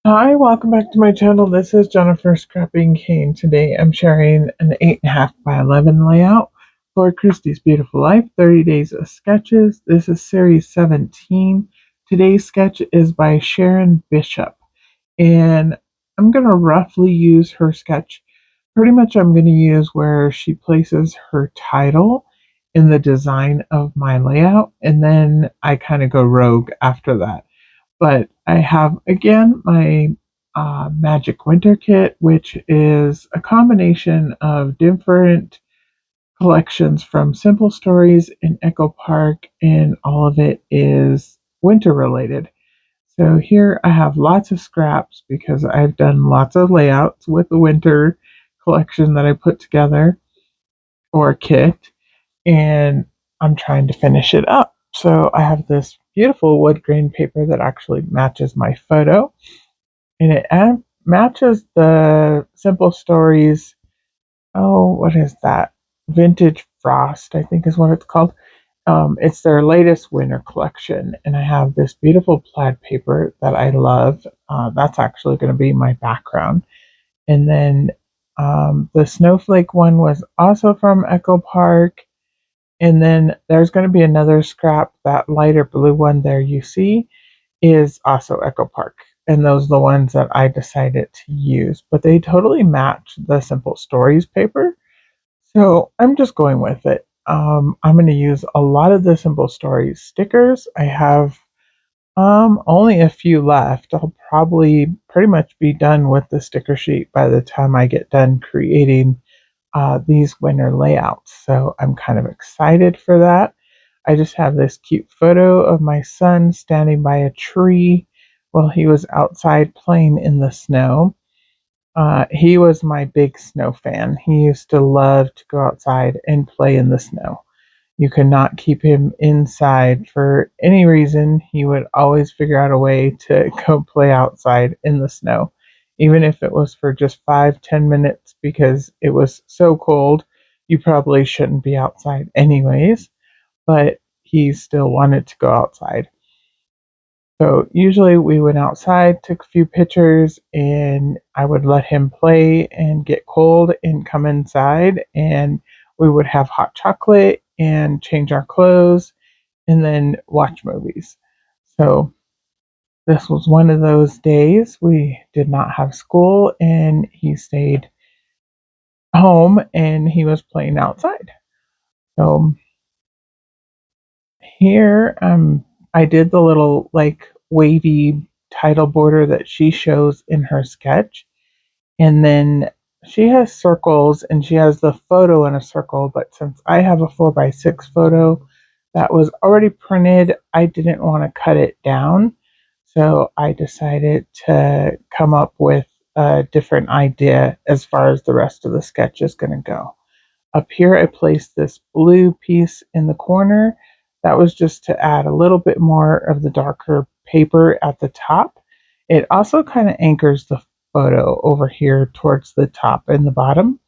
Hi, welcome back to my channel. This is Jennifer Scrapping Cane. Today I'm sharing an 8.5 by 11 layout for Christy's Beautiful Life, 30 Days of Sketches. This is series 17. Today's sketch is by Sharon Bishop, and I'm going to roughly use her sketch. Pretty much I'm going to use where she places her title in the design of my layout, and then I kind of go rogue after that. But I have again my Magic Winter Kit, which is a combination of different collections from Simple Stories in Echo Park, and all of it is winter related. So here I have lots of scraps because I've done lots of layouts with the winter collection that I put together, or kit, and I'm trying to finish it up. So I have this beautiful wood grain paper that actually matches my photo, and it matches the Simple Stories. Oh, what is that? Vintage Frost, I think is what it's called. It's their latest winter collection, and I have this beautiful plaid paper that I love. That's actually going to be my background. And then the snowflake one was also from Echo Park. And then there's going to be another scrap, that lighter blue one there you see is also Echo Park. And those are the ones that I decided to use. But they totally match the Simple Stories paper. So I'm just going with it. I'm going to use a lot of the Simple Stories stickers. I have only a few left. I'll probably pretty much be done with the sticker sheet by the time I get done creating these winter layouts. So I'm kind of excited for that. I just have this cute photo of my son standing by a tree while he was outside playing in the snow. He was my big snow fan. He used to love to go outside and play in the snow. You could not keep him inside for any reason. He would always figure out a way to go play outside in the snow, even if it was for just 5-10 minutes, because it was so cold. You probably shouldn't be outside anyways, but he still wanted to go outside. So usually we went outside, took a few pictures, and I would let him play and get cold and come inside, and we would have hot chocolate and change our clothes and then watch movies. So this was one of those days. We did not have school, and he stayed home and he was playing outside. So here, I did the little like wavy title border that she shows in her sketch. And then she has circles and she has the photo in a circle. But since I have a 4x6 photo that was already printed, I didn't want to cut it down. So I decided to come up with a different idea as far as the rest of the sketch is going to go. Up here, I placed this blue piece in the corner. That was just to add a little bit more of the darker paper at the top. It also kind of anchors the photo over here towards the top and the bottom.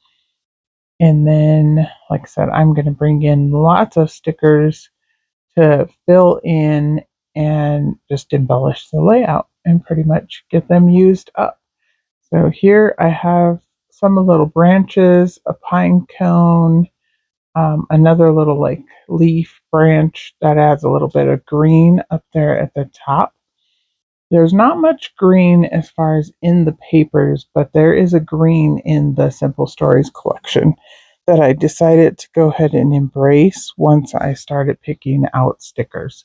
And then, like I said, I'm going to bring in lots of stickers to fill in and just embellish the layout and pretty much get them used up. So here I have some little branches, a pine cone, another little like leaf branch that adds a little bit of green up there at the top. There's not much green as far as in the papers, but there is a green in the Simple Stories collection that I decided to go ahead and embrace once I started picking out stickers.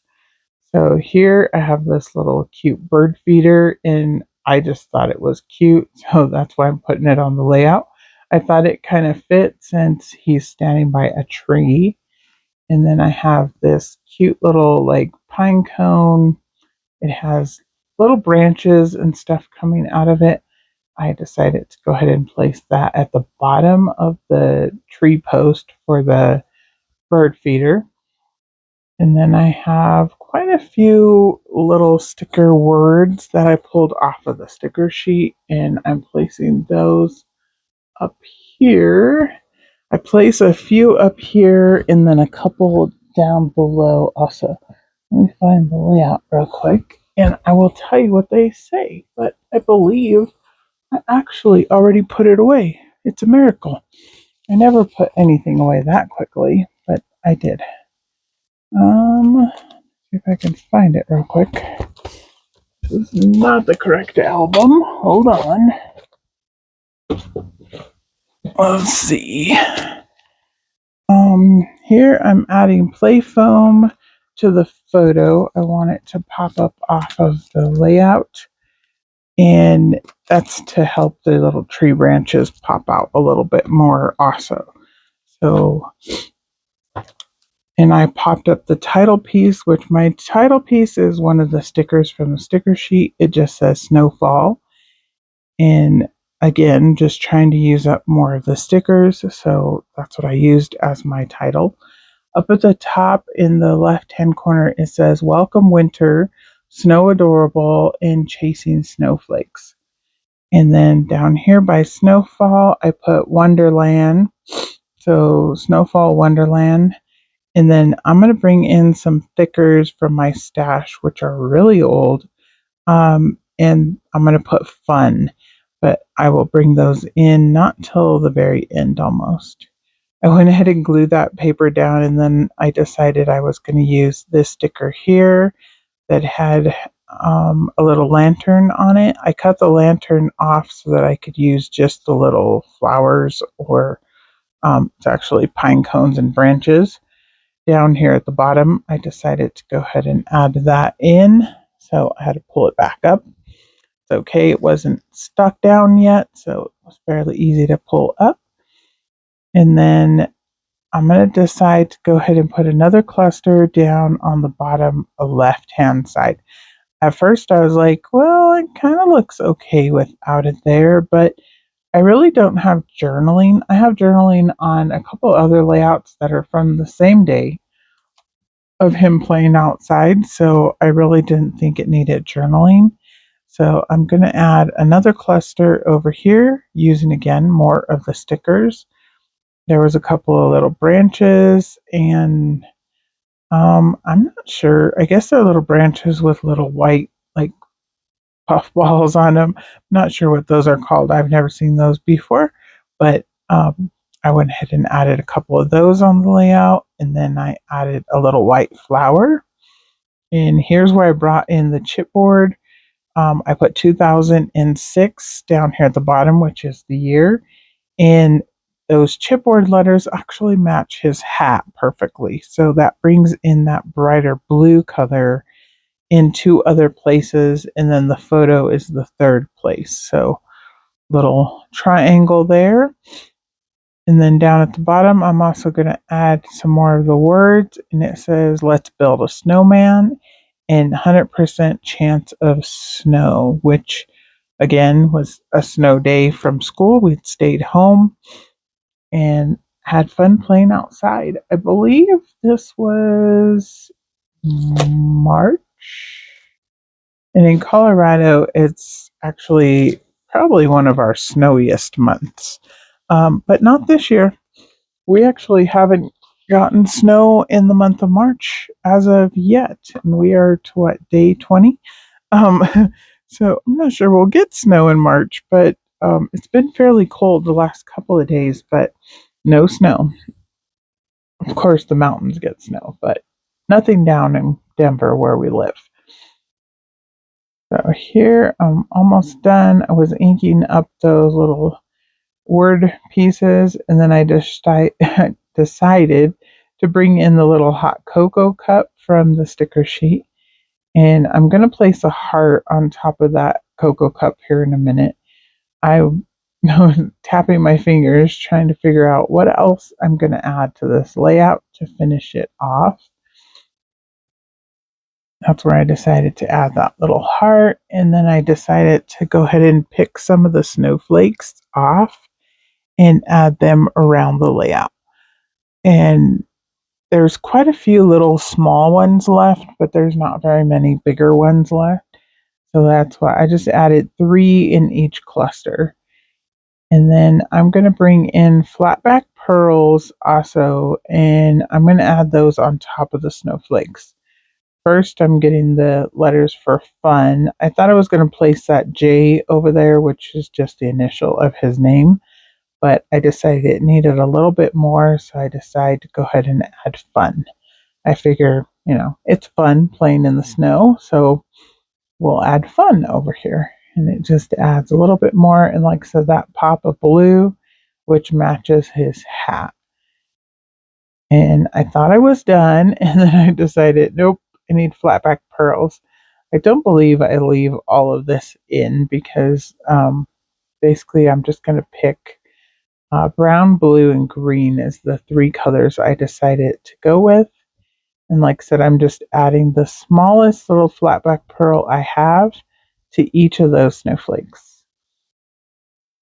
So here I have this little cute bird feeder, and I just thought it was cute, so that's why I'm putting it on the layout. I thought it kind of fit since he's standing by a tree. And then I have this cute little like pine cone. It has little branches and stuff coming out of it. I decided to go ahead and place that at the bottom of the tree post for the bird feeder. And then I have quite a few little sticker words that I pulled off of the sticker sheet, and I'm placing those up here. I place a few up here and then a couple down below also. Let me find the layout real quick. and I will tell you what they say, but I believe I actually already put it away. It's a miracle. I never put anything away that quickly, but I did. See if I can find it real quick. This is not the correct album. Hold on. Let's see. Here I'm adding play foam to the photo. I want it to pop up off of the layout, and that's to help the little tree branches pop out a little bit more also. So, and I popped up the title piece, which my title piece is one of the stickers from the sticker sheet. It just says Snowfall. And again, just trying to use up more of the stickers. So that's what I used as my title. Up at the top in the left-hand corner, it says Welcome Winter, Snow Adorable, and Chasing Snowflakes. And then down here by Snowfall, I put Wonderland. So Snowfall Wonderland. And then I'm going to bring in some thickers from my stash, which are really old. And I'm going to put fun, but I will bring those in not till the very end almost. I went ahead and glued that paper down, and then I decided I was going to use this sticker here that had a little lantern on it. I cut the lantern off so that I could use just the little flowers, or it's actually pine cones and branches. Down here at the bottom, I decided to go ahead and add that in, so I had to pull it back up. It's okay, it wasn't stuck down yet, so it was fairly easy to pull up. And then I'm going to decide to go ahead and put another cluster down on the bottom left-hand side. At first, I was like, well, it kind of looks okay without it there, but I really don't have journaling. I have journaling on a couple other layouts that are from the same day of him playing outside, so I really didn't think it needed journaling. So I'm going to add another cluster over here using, again, more of the stickers. There was a couple of little branches, and I'm not sure. I guess they're little branches with little white, like, puffballs on them. I'm not sure what those are called. I've never seen those before, but I went ahead and added a couple of those on the layout, and then I added a little white flower. And here's where I brought in the chipboard. I put 2006 down here at the bottom, which is the year. And those chipboard letters actually match his hat perfectly. So that brings in that brighter blue color in two other places. And then the photo is the third place. So little triangle there. And then down at the bottom, I'm also going to add some more of the words. And it says, let's build a snowman and 100% chance of snow, which again was a snow day from school. We'd stayed home and had fun playing outside. I believe this was March. And in Colorado, it's actually probably one of our snowiest months. But not this year. We actually haven't gotten snow in the month of March as of yet. And we are to what, day 20? Um, so I'm not sure we'll get snow in March, but it's been fairly cold the last couple of days, but no snow. Of course, the mountains get snow, but nothing down in Denver where we live. So here I'm almost done. I was inking up those little word pieces, and then I just decided to bring in the little hot cocoa cup from the sticker sheet. And I'm going to place a heart on top of that cocoa cup here in a minute. I was tapping my fingers trying to figure out what else I'm going to add to this layout to finish it off. That's where I decided to add that little heart. And then I decided to go ahead and pick some of the snowflakes off and add them around the layout. And there's quite a few little small ones left, but there's not very many bigger ones left. So that's why I just added 3 in each cluster. And then I'm going to bring in flatback pearls also, and I'm going to add those on top of the snowflakes. First, I'm getting the letters for fun. I thought I was going to place that J over there, which is just the initial of his name, but I decided it needed a little bit more, so I decided to go ahead and add fun. I figure, it's fun playing in the snow, so we'll add fun over here. And it just adds a little bit more, and like I said, that pop of blue, which matches his hat. And I thought I was done, and then I decided, nope, I need flatback pearls. I don't believe I leave all of this in because basically I'm just going to pick brown, blue, and green as the three colors I decided to go with. And like I said, I'm just adding the smallest little flatback pearl I have to each of those snowflakes.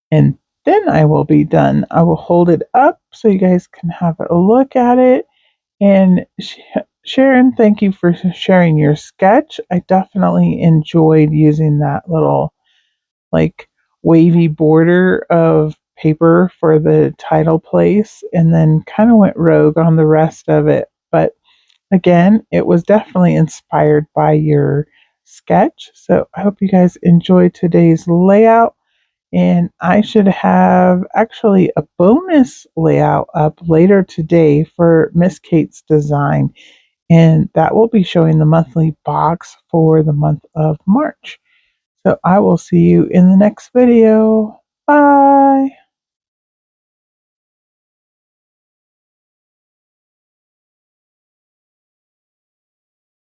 And then I will be done. I will hold it up so you guys can have a look at it. And Sharon, thank you for sharing your sketch. I definitely enjoyed using that little like wavy border of paper for the title place and then kind of went rogue on the rest of it. But again, it was definitely inspired by your sketch. So I hope you guys enjoyed today's layout. And I should have actually a bonus layout up later today for Miss Kate's design. And that will be showing the monthly box for the month of March. So I will see you in the next video. Bye.